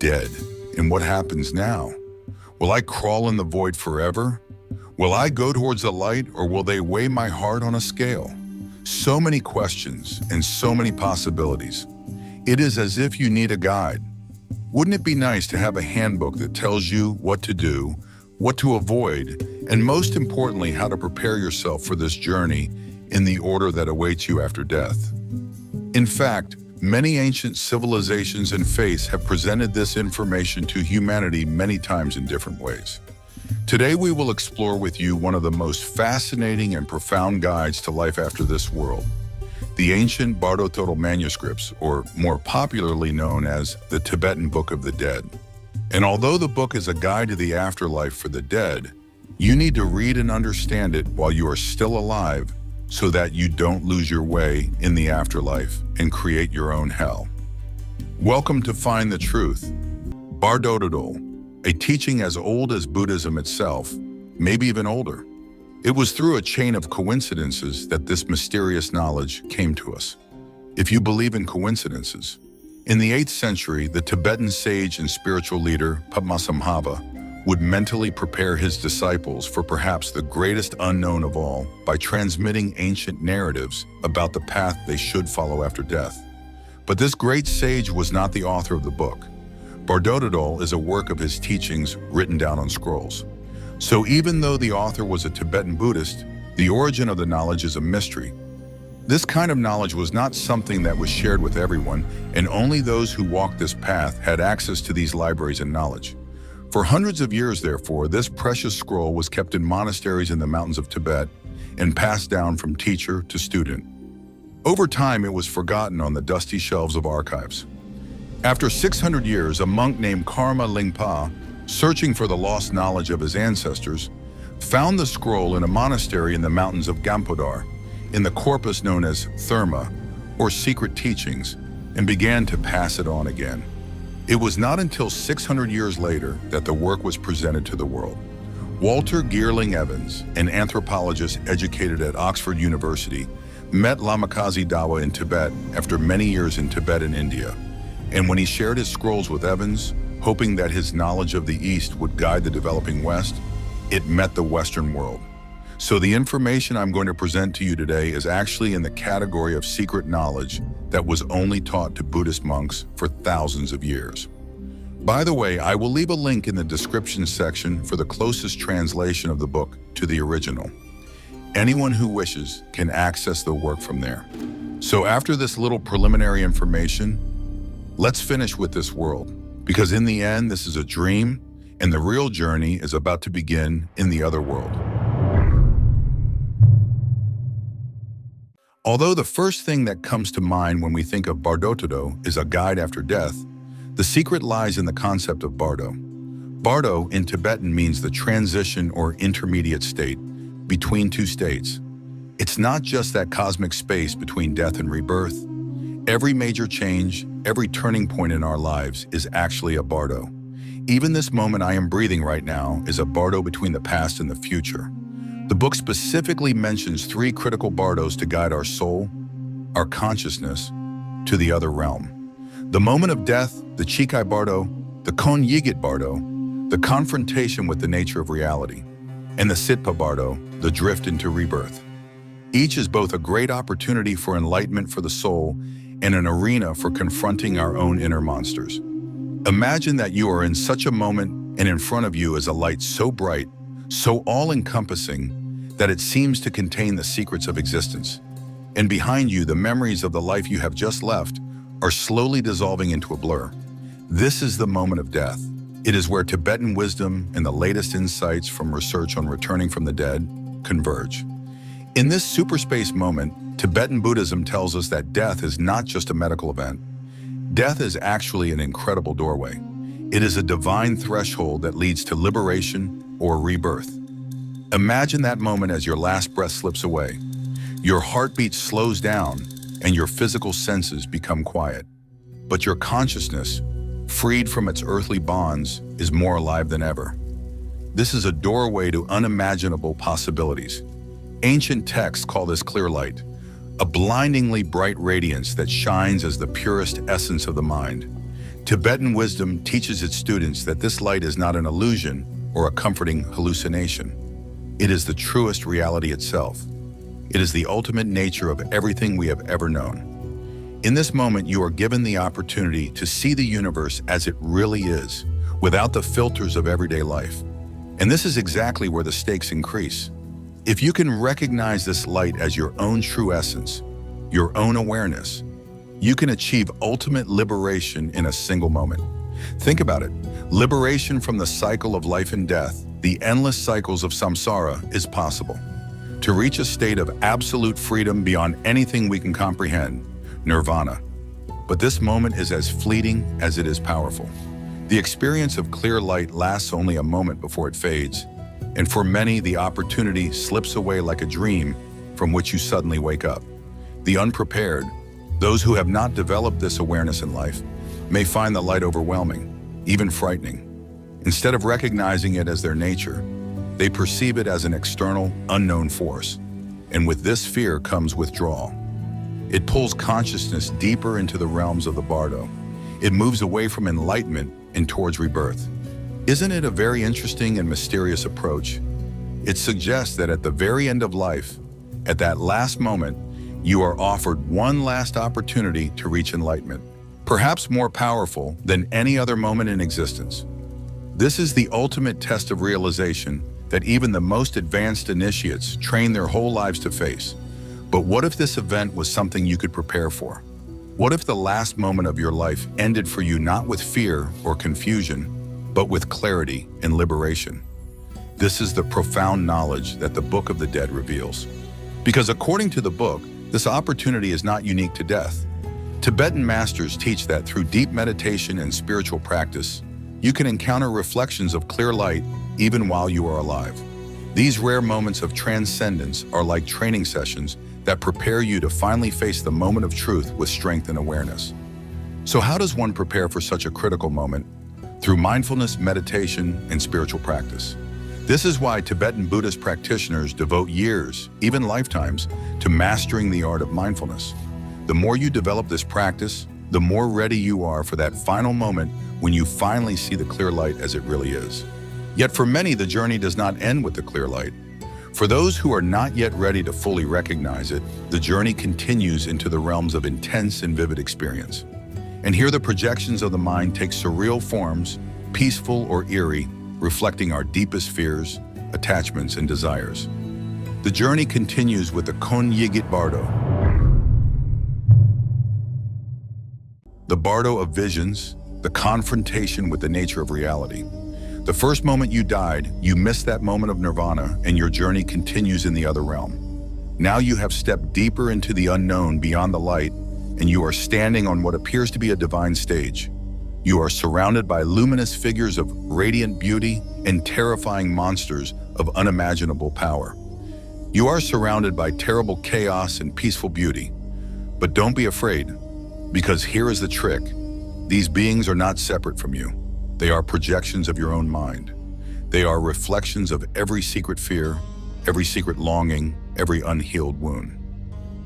dead. And what happens now? Will I crawl in the void forever? Will I go towards the light, or will they weigh my heart on a scale? So many questions and so many possibilities. It is as if you need a guide. Wouldn't it be nice to have a handbook that tells you what to do, what to avoid, and most importantly, how to prepare yourself for this journey in the order that awaits you after death? In fact, many ancient civilizations and faiths have presented this information to humanity many times in different ways. Today we will explore with you one of the most fascinating and profound guides to life after this world, the ancient Bardo Thodol manuscripts, or more popularly known as the Tibetan Book of the Dead. And although the book is a guide to the afterlife for the dead, you need to read and understand it while you are still alive so that you don't lose your way in the afterlife and create your own hell. Welcome to Find the Truth. Bardo Thodol, a teaching as old as Buddhism itself, maybe even older. It was through a chain of coincidences that this mysterious knowledge came to us. If you believe in coincidences, in the 8th century, the Tibetan sage and spiritual leader Padmasambhava would mentally prepare his disciples for perhaps the greatest unknown of all by transmitting ancient narratives about the path they should follow after death. But this great sage was not the author of the book. Bardo Thodol is a work of his teachings written down on scrolls. So even though the author was a Tibetan Buddhist, the origin of the knowledge is a mystery. This kind of knowledge was not something that was shared with everyone, and only those who walked this path had access to these libraries and knowledge. For hundreds of years, therefore, this precious scroll was kept in monasteries in the mountains of Tibet and passed down from teacher to student. Over time, it was forgotten on the dusty shelves of archives. After 600 years, a monk named Karma Lingpa, searching for the lost knowledge of his ancestors, found the scroll in a monastery in the mountains of Gampodar, in the corpus known as Therma, or secret teachings, and began to pass it on again. It was not until 600 years later that the work was presented to the world. Walter Geerling Evans, an anthropologist educated at Oxford University, met Lamakazi Dawa in Tibet after many years in Tibet and India. And when he shared his scrolls with Evans, hoping that his knowledge of the East would guide the developing West, it met the Western world. So the information I'm going to present to you today is actually in the category of secret knowledge that was only taught to Buddhist monks for thousands of years. By the way, I will leave a link in the description section for the closest translation of the book to the original. Anyone who wishes can access the work from there. So after this little preliminary information, let's finish with this world. Because in the end, this is a dream, and the real journey is about to begin in the other world. Although the first thing that comes to mind when we think of Bardo Thodol is a guide after death, the secret lies in the concept of Bardo. Bardo in Tibetan means the transition or intermediate state between two states. It's not just that cosmic space between death and rebirth. Every major change, every turning point in our lives is actually a Bardo. Even this moment I am breathing right now is a Bardo between the past and the future. The book specifically mentions 3 critical Bardos to guide our soul, our consciousness, to the other realm. The moment of death, the Chikai Bardo, the Chonyid Bardo, the confrontation with the nature of reality, and the Sidpa Bardo, the drift into rebirth. Each is both a great opportunity for enlightenment for the soul and an arena for confronting our own inner monsters. Imagine that you are in such a moment and in front of you is a light so bright, so all-encompassing that it seems to contain the secrets of existence. And behind you, the memories of the life you have just left are slowly dissolving into a blur. This is the moment of death. It is where Tibetan wisdom and the latest insights from research on returning from the dead converge. In this superspace moment, Tibetan Buddhism tells us that death is not just a medical event. Death is actually an incredible doorway. It is a divine threshold that leads to liberation or rebirth. Imagine that moment as your last breath slips away. Your heartbeat slows down and your physical senses become quiet. But your consciousness, freed from its earthly bonds, is more alive than ever. This is a doorway to unimaginable possibilities. Ancient texts call this clear light, a blindingly bright radiance that shines as the purest essence of the mind. Tibetan wisdom teaches its students that this light is not an illusion or a comforting hallucination. It is the truest reality itself. It is the ultimate nature of everything we have ever known. In this moment, you are given the opportunity to see the universe as it really is, without the filters of everyday life. And this is exactly where the stakes increase. If you can recognize this light as your own true essence, your own awareness, you can achieve ultimate liberation in a single moment. Think about it. Liberation from the cycle of life and death, the endless cycles of samsara, is possible. To reach a state of absolute freedom beyond anything we can comprehend, nirvana. But this moment is as fleeting as it is powerful. The experience of clear light lasts only a moment before it fades, and for many, the opportunity slips away like a dream from which you suddenly wake up. The unprepared, those who have not developed this awareness in life, may find the light overwhelming, even frightening. Instead of recognizing it as their nature, they perceive it as an external, unknown force. And with this fear comes withdrawal. It pulls consciousness deeper into the realms of the Bardo. It moves away from enlightenment and towards rebirth. Isn't it a very interesting and mysterious approach? It suggests that at the very end of life, at that last moment, you are offered one last opportunity to reach enlightenment, perhaps more powerful than any other moment in existence. This is the ultimate test of realization that even the most advanced initiates train their whole lives to face. But what if this event was something you could prepare for? What if the last moment of your life ended for you not with fear or confusion, but with clarity and liberation? This is the profound knowledge that the Book of the Dead reveals. Because according to the book, this opportunity is not unique to death. Tibetan masters teach that through deep meditation and spiritual practice, you can encounter reflections of clear light even while you are alive. These rare moments of transcendence are like training sessions that prepare you to finally face the moment of truth with strength and awareness. So how does one prepare for such a critical moment? Through mindfulness, meditation, and spiritual practice. This is why Tibetan Buddhist practitioners devote years, even lifetimes, to mastering the art of mindfulness. The more you develop this practice, the more ready you are for that final moment when you finally see the clear light as it really is. Yet for many, the journey does not end with the clear light. For those who are not yet ready to fully recognize it, the journey continues into the realms of intense and vivid experience. And here the projections of the mind take surreal forms, peaceful or eerie, reflecting our deepest fears, attachments, and desires. The journey continues with the Chonyid Bardo, the Bardo of visions, the confrontation with the nature of reality. The first moment you died, you missed that moment of nirvana, and your journey continues in the other realm. Now you have stepped deeper into the unknown beyond the light, and you are standing on what appears to be a divine stage. You are surrounded by luminous figures of radiant beauty and terrifying monsters of unimaginable power. You are surrounded by terrible chaos and peaceful beauty. But don't be afraid, because here is the trick. These beings are not separate from you. They are projections of your own mind. They are reflections of every secret fear, every secret longing, every unhealed wound.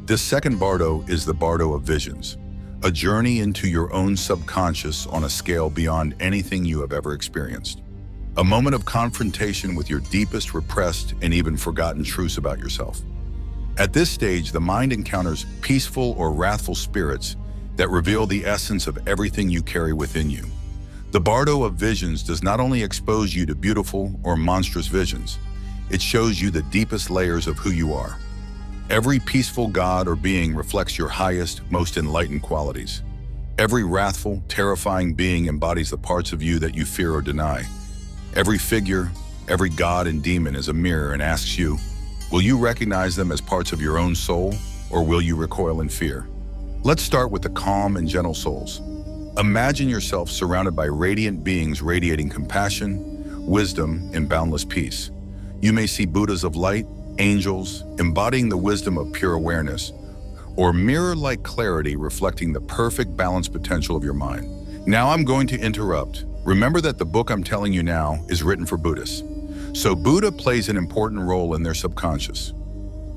This second Bardo is the Bardo of visions, a journey into your own subconscious on a scale beyond anything you have ever experienced. A moment of confrontation with your deepest repressed and even forgotten truths about yourself. At this stage, the mind encounters peaceful or wrathful spirits that reveal the essence of everything you carry within you. The Bardo of visions does not only expose you to beautiful or monstrous visions, it shows you the deepest layers of who you are. Every peaceful god or being reflects your highest, most enlightened qualities. Every wrathful, terrifying being embodies the parts of you that you fear or deny. Every figure, every god and demon is a mirror and asks you, will you recognize them as parts of your own soul, or will you recoil in fear? Let's start with the calm and gentle souls. Imagine yourself surrounded by radiant beings radiating compassion, wisdom, and boundless peace. You may see Buddhas of light, angels, embodying the wisdom of pure awareness, or mirror-like clarity reflecting the perfect balanced potential of your mind. Now I'm going to interrupt. Remember that the book I'm telling you now is written for Buddhists. So Buddha plays an important role in their subconscious.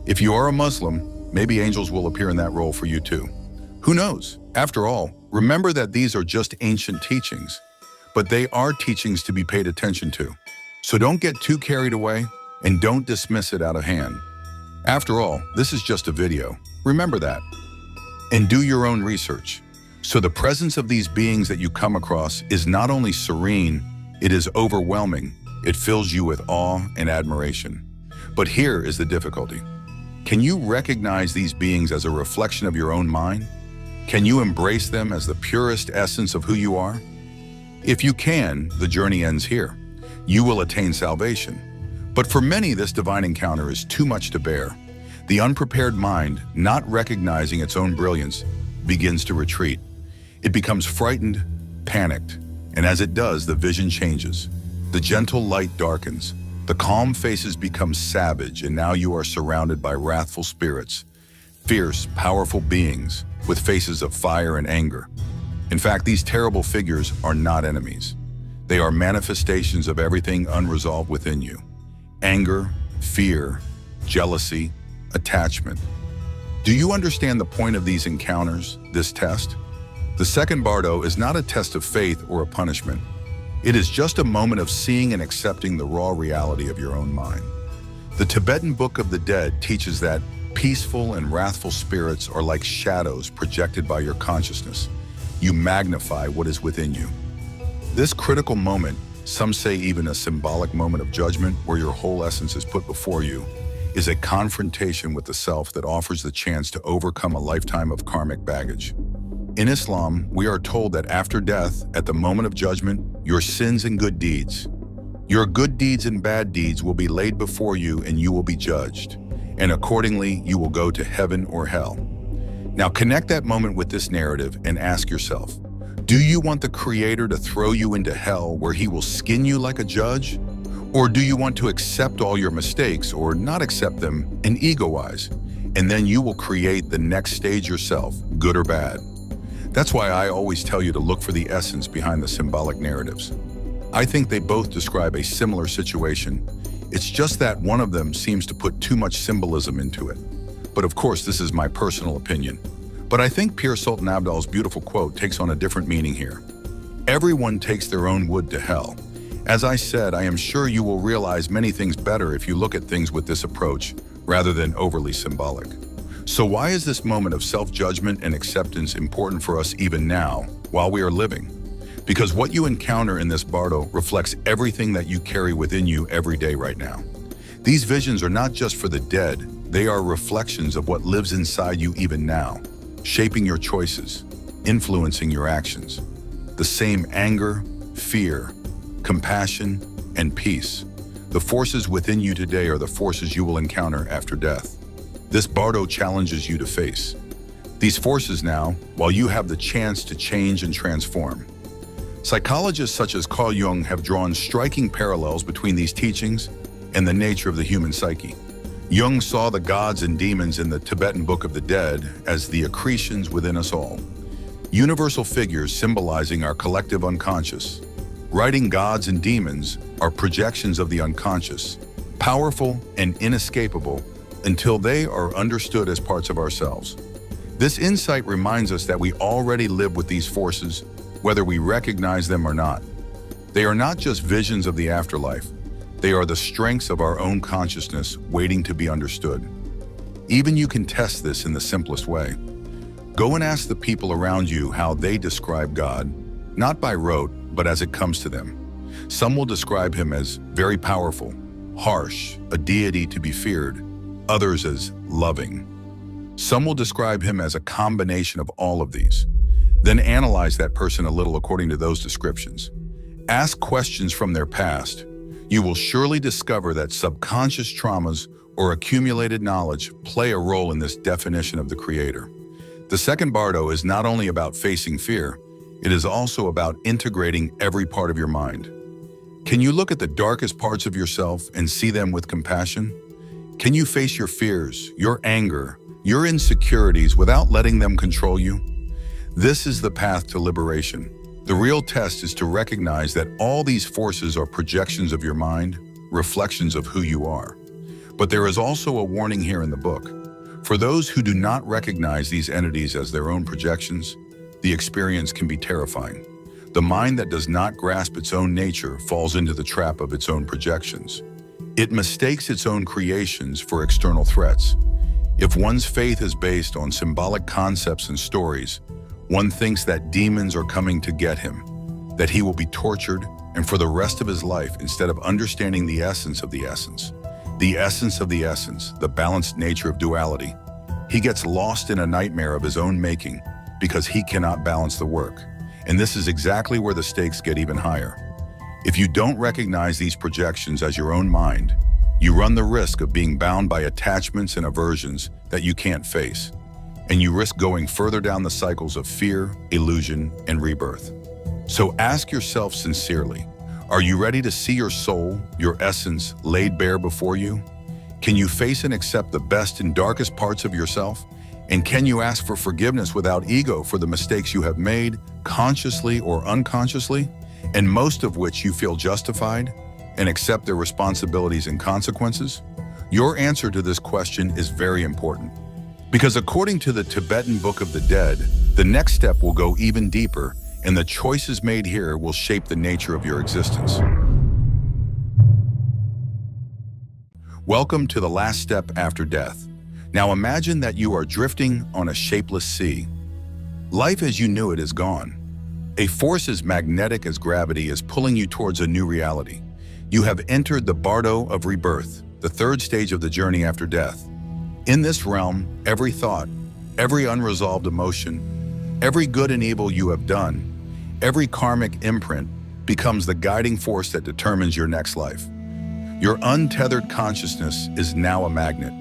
If you are a Muslim, maybe angels will appear in that role for you too. Who knows? After all, Remember that these are just ancient teachings, but they are teachings to be paid attention to. So don't get too carried away and don't dismiss it out of hand. After all, this is just a video. Remember that. And do your own research. So the presence of these beings that you come across is not only serene, it is overwhelming. It fills you with awe and admiration. But here is the difficulty. Can you recognize these beings as a reflection of your own mind? Can you embrace them as the purest essence of who you are? If you can, the journey ends here. You will attain salvation. But for many, this divine encounter is too much to bear. The unprepared mind, not recognizing its own brilliance, begins to retreat. It becomes frightened, panicked, and as it does, the vision changes. The gentle light darkens. The calm faces become savage, and now you are surrounded by wrathful spirits, fierce, powerful beings with faces of fire and anger. In fact, these terrible figures are not enemies. They are manifestations of everything unresolved within you. Anger, fear, jealousy, attachment. Do you understand the point of these encounters, this test? The second Bardo is not a test of faith or a punishment. It is just a moment of seeing and accepting the raw reality of your own mind. The Tibetan Book of the Dead teaches that peaceful and wrathful spirits are like shadows projected by your consciousness. You magnify what is within you. This critical moment, some say even a symbolic moment of judgment where your whole essence is put before you, is a confrontation with the self that offers the chance to overcome a lifetime of karmic baggage. In Islam, we are told that after death, at the moment of judgment, your sins and good deeds, your good deeds and bad deeds will be laid before you and you will be judged. And accordingly, you will go to heaven or hell. Now connect that moment with this narrative and ask yourself, do you want the Creator to throw you into hell where He will skin you like a judge? Or do you want to accept all your mistakes or not accept them and ego-wise? And then you will create the next stage yourself, good or bad. That's why I always tell you to look for the essence behind the symbolic narratives. I think they both describe a similar situation. It's just that one of them seems to put too much symbolism into it. But of course, this is my personal opinion. But I think Pir Sultan Abdal's beautiful quote takes on a different meaning here. Everyone takes their own wood to hell. As I said, I am sure you will realize many things better if you look at things with this approach, rather than overly symbolic. So why is this moment of self-judgment and acceptance important for us even now, while we are living? Because what you encounter in this Bardo reflects everything that you carry within you every day right now. These visions are not just for the dead, they are reflections of what lives inside you even now, shaping your choices, influencing your actions. The same anger, fear, compassion, and peace. The forces within you today are the forces you will encounter after death. This Bardo challenges you to face these forces now, while you have the chance to change and transform. Psychologists such as Carl Jung have drawn striking parallels between these teachings and the nature of the human psyche. Jung saw the gods and demons in the Tibetan Book of the Dead as the accretions within us all, universal figures symbolizing our collective unconscious. Writing gods and demons are projections of the unconscious, powerful and inescapable until they are understood as parts of ourselves. This insight reminds us that we already live with these forces, whether we recognize them or not. They are not just visions of the afterlife. They are the strengths of our own consciousness waiting to be understood. Even you can test this in the simplest way. Go and ask the people around you how they describe God, not by rote, but as it comes to them. Some will describe him as very powerful, harsh, a deity to be feared, others as loving. Some will describe him as a combination of all of these. Then analyze that person a little according to those descriptions. Ask questions from their past. You will surely discover that subconscious traumas or accumulated knowledge play a role in this definition of the Creator. The second Bardo is not only about facing fear, it is also about integrating every part of your mind. Can you look at the darkest parts of yourself and see them with compassion? Can you face your fears, your anger, your insecurities without letting them control you? This is the path to liberation. The real test is to recognize that all these forces are projections of your mind, reflections of who you are. But there is also a warning here in the book. For those who do not recognize these entities as their own projections, the experience can be terrifying. The mind that does not grasp its own nature falls into the trap of its own projections. It mistakes its own creations for external threats. If one's faith is based on symbolic concepts and stories, one thinks that demons are coming to get him, that he will be tortured, and for the rest of his life, instead of understanding the essence of the essence, the balanced nature of duality, he gets lost in a nightmare of his own making because he cannot balance the work. And this is exactly where the stakes get even higher. If you don't recognize these projections as your own mind, you run the risk of being bound by attachments and aversions that you can't face, and you risk going further down the cycles of fear, illusion, and rebirth. So ask yourself sincerely, are you ready to see your soul, your essence, laid bare before you? Can you face and accept the best and darkest parts of yourself? And can you ask for forgiveness without ego for the mistakes you have made, consciously or unconsciously, and most of which you feel justified, and accept their responsibilities and consequences? Your answer to this question is very important, because according to the Tibetan Book of the Dead, the next step will go even deeper, and the choices made here will shape the nature of your existence. Welcome to the last step after death. Now imagine that you are drifting on a shapeless sea. Life as you knew it is gone. A force as magnetic as gravity is pulling you towards a new reality. You have entered the Bardo of rebirth, the third stage of the journey after death. In this realm, every thought, every unresolved emotion, every good and evil you have done, every karmic imprint becomes the guiding force that determines your next life. Your untethered consciousness is now a magnet.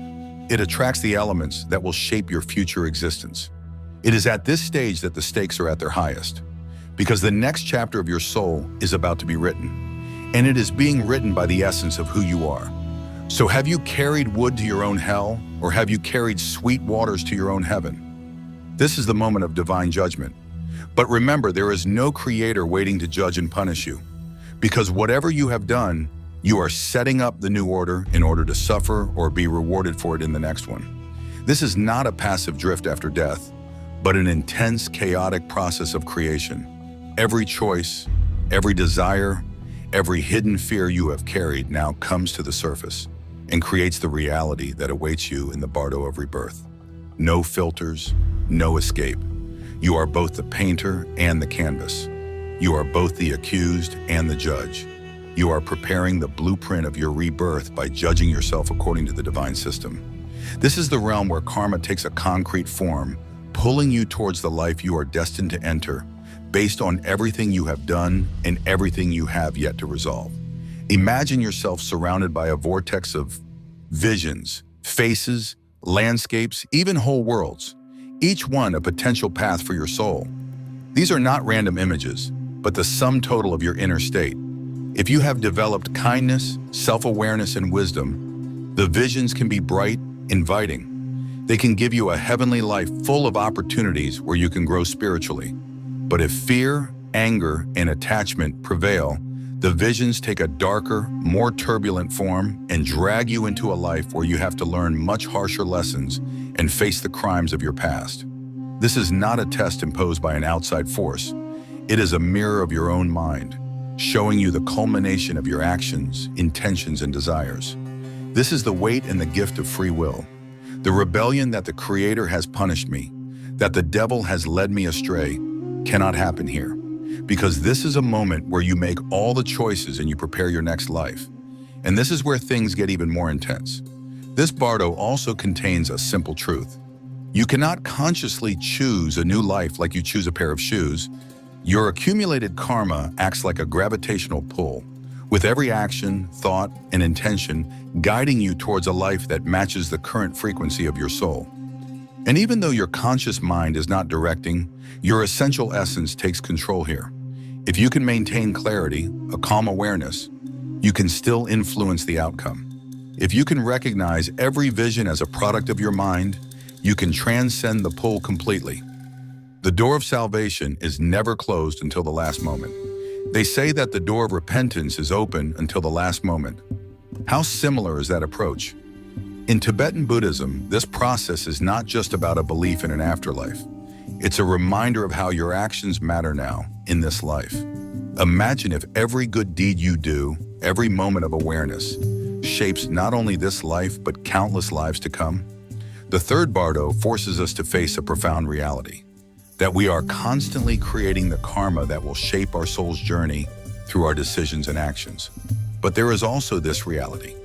It attracts the elements that will shape your future existence. It is at this stage that the stakes are at their highest, because the next chapter of your soul is about to be written, and it is being written by the essence of who you are. So have you carried wood to your own hell, or have you carried sweet waters to your own heaven? This is the moment of divine judgment. But remember, there is no creator waiting to judge and punish you, because whatever you have done, you are setting up the new order in order to suffer or be rewarded for it in the next one. This is not a passive drift after death, but an intense, chaotic process of creation. Every choice, every desire, every hidden fear you have carried now comes to the surface and creates the reality that awaits you in the Bardo of rebirth. No filters, no escape. You are both the painter and the canvas. You are both the accused and the judge. You are preparing the blueprint of your rebirth by judging yourself according to the divine system. This is the realm where karma takes a concrete form, pulling you towards the life you are destined to enter, based on everything you have done and everything you have yet to resolve. Imagine yourself surrounded by a vortex of visions, faces, landscapes, even whole worlds, each one a potential path for your soul. These are not random images, but the sum total of your inner state. If you have developed kindness, self-awareness, and wisdom, the visions can be bright, inviting. They can give you a heavenly life full of opportunities where you can grow spiritually. But if fear, anger, and attachment prevail, the visions take a darker, more turbulent form and drag you into a life where you have to learn much harsher lessons and face the crimes of your past. This is not a test imposed by an outside force. It is a mirror of your own mind, showing you the culmination of your actions, intentions, and desires. This is the weight and the gift of free will. The rebellion that the Creator has punished me, that the devil has led me astray, cannot happen here. Because this is a moment where you make all the choices and you prepare your next life. And this is where things get even more intense. This Bardo also contains a simple truth. You cannot consciously choose a new life like you choose a pair of shoes. Your accumulated karma acts like a gravitational pull, with every action, thought, and intention guiding you towards a life that matches the current frequency of your soul. And even though your conscious mind is not directing, your essential essence takes control here. If you can maintain clarity, a calm awareness, you can still influence the outcome. If you can recognize every vision as a product of your mind, you can transcend the pull completely. The door of salvation is never closed until the last moment. They say that the door of repentance is open until the last moment. How similar is that approach? In Tibetan Buddhism, this process is not just about a belief in an afterlife. It's a reminder of how your actions matter now, in this life. Imagine if every good deed you do, every moment of awareness, shapes not only this life but countless lives to come. The third Bardo forces us to face a profound reality, that we are constantly creating the karma that will shape our soul's journey through our decisions and actions. But there is also this reality.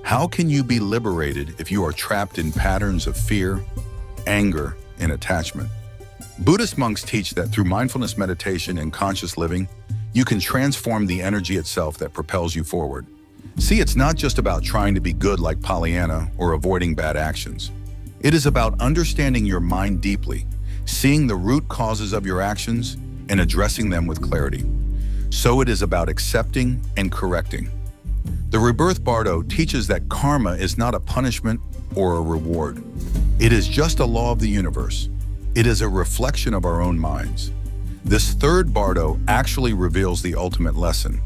How can you be liberated if you are trapped in patterns of fear, anger, and attachment? Buddhist monks teach that through mindfulness meditation and conscious living, you can transform the energy itself that propels you forward. See, it's not just about trying to be good like Pollyanna or avoiding bad actions. It is about understanding your mind deeply, seeing the root causes of your actions, and addressing them with clarity. So it is about accepting and correcting. The Rebirth Bardo teaches that karma is not a punishment or a reward. It is just a law of the universe. It is a reflection of our own minds. This third Bardo actually reveals the ultimate lesson.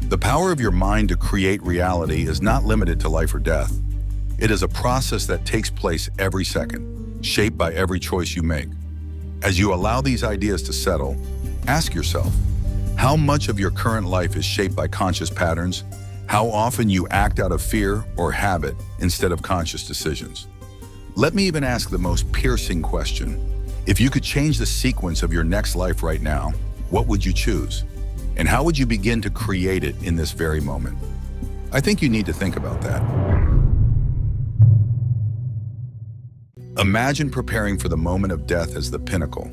The power of your mind to create reality is not limited to life or death. It is a process that takes place every second, shaped by every choice you make. As you allow these ideas to settle, ask yourself, how much of your current life is shaped by conscious patterns? How often you act out of fear or habit instead of conscious decisions? Let me even ask the most piercing question. If you could change the sequence of your next life right now, what would you choose? And how would you begin to create it in this very moment? I think you need to think about that. Imagine preparing for the moment of death as the pinnacle,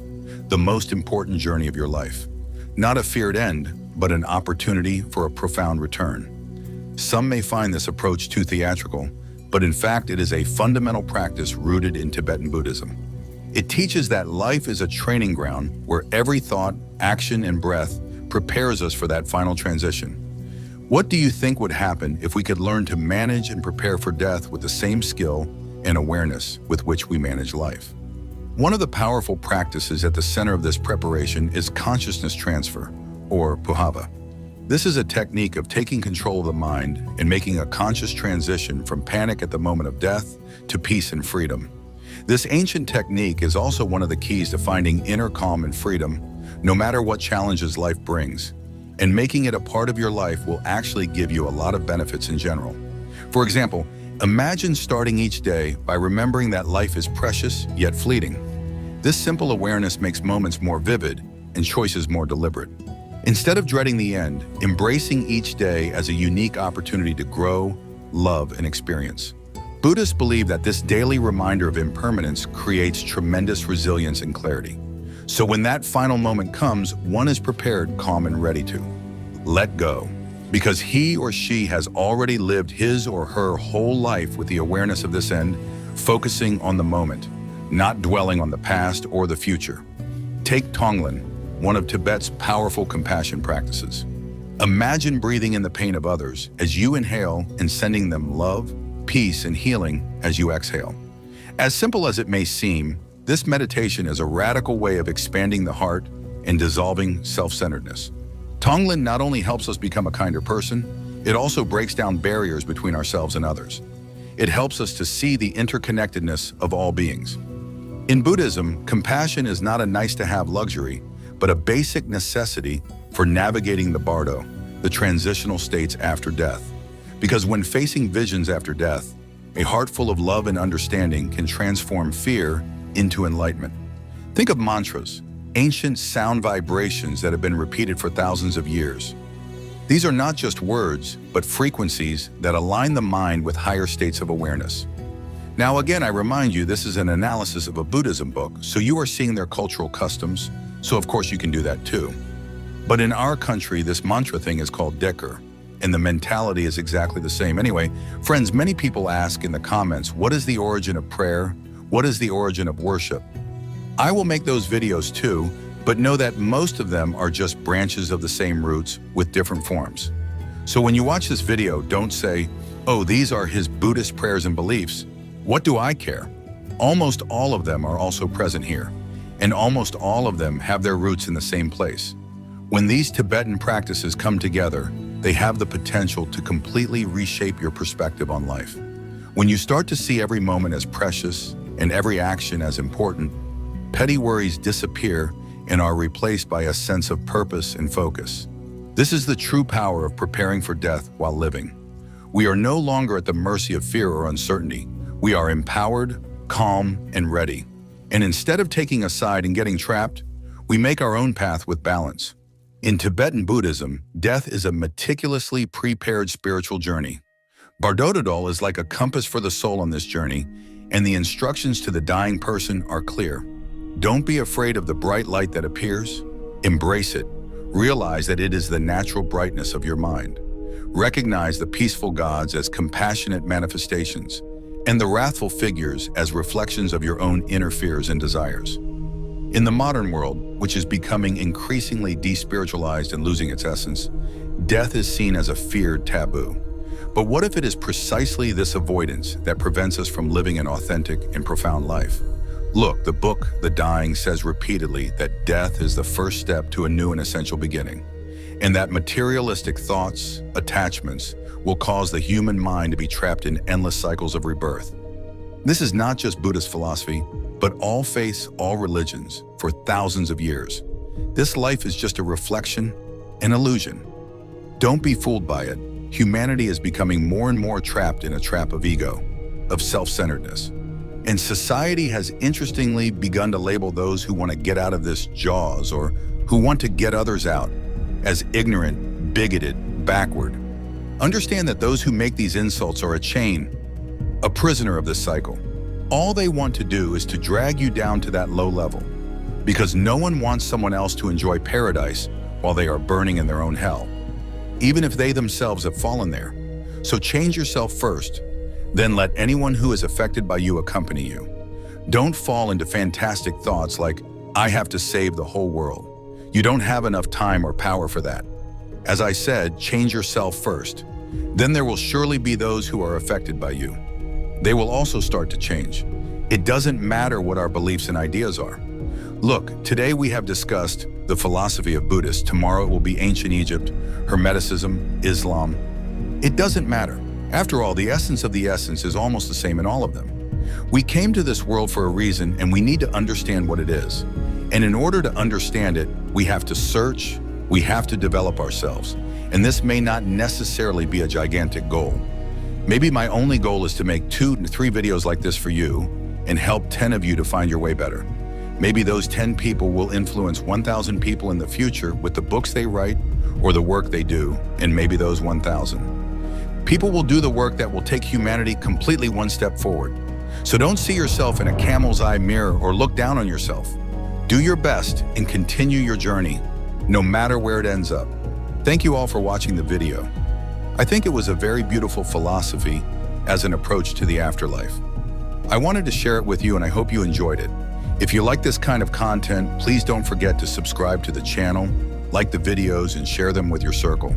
the most important journey of your life. Not a feared end, but an opportunity for a profound return. Some may find this approach too theatrical, but in fact it is a fundamental practice rooted in Tibetan Buddhism. It teaches that life is a training ground where every thought, action, and breath prepares us for that final transition. What do you think would happen if we could learn to manage and prepare for death with the same skill and awareness with which we manage life? One of the powerful practices at the center of this preparation is consciousness transfer, or puhava. This is a technique of taking control of the mind and making a conscious transition from panic at the moment of death to peace and freedom. This ancient technique is also one of the keys to finding inner calm and freedom, no matter what challenges life brings. And making it a part of your life will actually give you a lot of benefits in general. For example, imagine starting each day by remembering that life is precious yet fleeting. This simple awareness makes moments more vivid and choices more deliberate. Instead of dreading the end, embracing each day as a unique opportunity to grow, love, and experience. Buddhists believe that this daily reminder of impermanence creates tremendous resilience and clarity. So when that final moment comes, one is prepared, calm, and ready to let go, because he or she has already lived his or her whole life with the awareness of this end, focusing on the moment, not dwelling on the past or the future. Take Tonglen, one of Tibet's powerful compassion practices. Imagine breathing in the pain of others as you inhale and sending them love, peace, and healing as you exhale. As simple as it may seem, this meditation is a radical way of expanding the heart and dissolving self-centeredness. Tonglen not only helps us become a kinder person, it also breaks down barriers between ourselves and others. It helps us to see the interconnectedness of all beings. In Buddhism, compassion is not a nice-to-have luxury, but a basic necessity for navigating the Bardo, the transitional states after death. Because when facing visions after death, a heart full of love and understanding can transform fear into enlightenment. Think of mantras, ancient sound vibrations that have been repeated for thousands of years. These are not just words, but frequencies that align the mind with higher states of awareness. Now again, I remind you, this is an analysis of a Buddhism book, so you are seeing their cultural customs, so of course you can do that too. But in our country, this mantra thing is called Dekar, and the mentality is exactly the same. Anyway, friends, many people ask in the comments, what is the origin of prayer? What is the origin of worship? I will make those videos too, but know that most of them are just branches of the same roots with different forms. So when you watch this video, don't say, oh, these are his Buddhist prayers and beliefs. What do I care? Almost all of them are also present here, and almost all of them have their roots in the same place. When these Tibetan practices come together, they have the potential to completely reshape your perspective on life. When you start to see every moment as precious and every action as important, petty worries disappear and are replaced by a sense of purpose and focus. This is the true power of preparing for death while living. We are no longer at the mercy of fear or uncertainty. We are empowered, calm, and ready. And instead of taking a side and getting trapped, we make our own path with balance. In Tibetan Buddhism, death is a meticulously prepared spiritual journey. Bardo Thodol is like a compass for the soul on this journey, and the instructions to the dying person are clear. Don't be afraid of the bright light that appears. Embrace it. Realize that it is the natural brightness of your mind. Recognize the peaceful gods as compassionate manifestations, and the wrathful figures as reflections of your own inner fears and desires. In the modern world, which is becoming increasingly despiritualized and losing its essence, death is seen as a feared taboo. But what if it is precisely this avoidance that prevents us from living an authentic and profound life? Look, the book, The Dying, says repeatedly that death is the first step to a new and essential beginning, and that materialistic thoughts, attachments, will cause the human mind to be trapped in endless cycles of rebirth. This is not just Buddhist philosophy, but all faiths, all religions, for thousands of years. This life is just a reflection, an illusion. Don't be fooled by it. Humanity is becoming more and more trapped in a trap of ego, of self-centeredness. And society has interestingly begun to label those who want to get out of this jaws or who want to get others out as ignorant, bigoted, backward. Understand that those who make these insults are a chain, a prisoner of this cycle. All they want to do is to drag you down to that low level, because no one wants someone else to enjoy paradise while they are burning in their own hell, even if they themselves have fallen there. So change yourself first, then let anyone who is affected by you accompany you. Don't fall into fantastic thoughts like, I have to save the whole world. You don't have enough time or power for that. As I said, change yourself first. Then there will surely be those who are affected by you. They will also start to change. It doesn't matter what our beliefs and ideas are. Look, today we have discussed the philosophy of Buddhists. Tomorrow it will be ancient Egypt, Hermeticism, Islam. It doesn't matter. After all, the essence of the essence is almost the same in all of them. We came to this world for a reason, and we need to understand what it is. And in order to understand it, we have to search, we have to develop ourselves. And this may not necessarily be a gigantic goal. Maybe my only goal is to make 2 to 3 videos like this for you and help 10 of you to find your way better. Maybe those 10 people will influence 1,000 people in the future with the books they write or the work they do, and maybe those 1,000. People will do the work that will take humanity completely one step forward. So don't see yourself in a camel's eye mirror or look down on yourself. Do your best and continue your journey, no matter where it ends up. Thank you all for watching the video. I think it was a very beautiful philosophy as an approach to the afterlife. I wanted to share it with you, and I hope you enjoyed it. If you like this kind of content, please don't forget to subscribe to the channel, like the videos, and share them with your circle.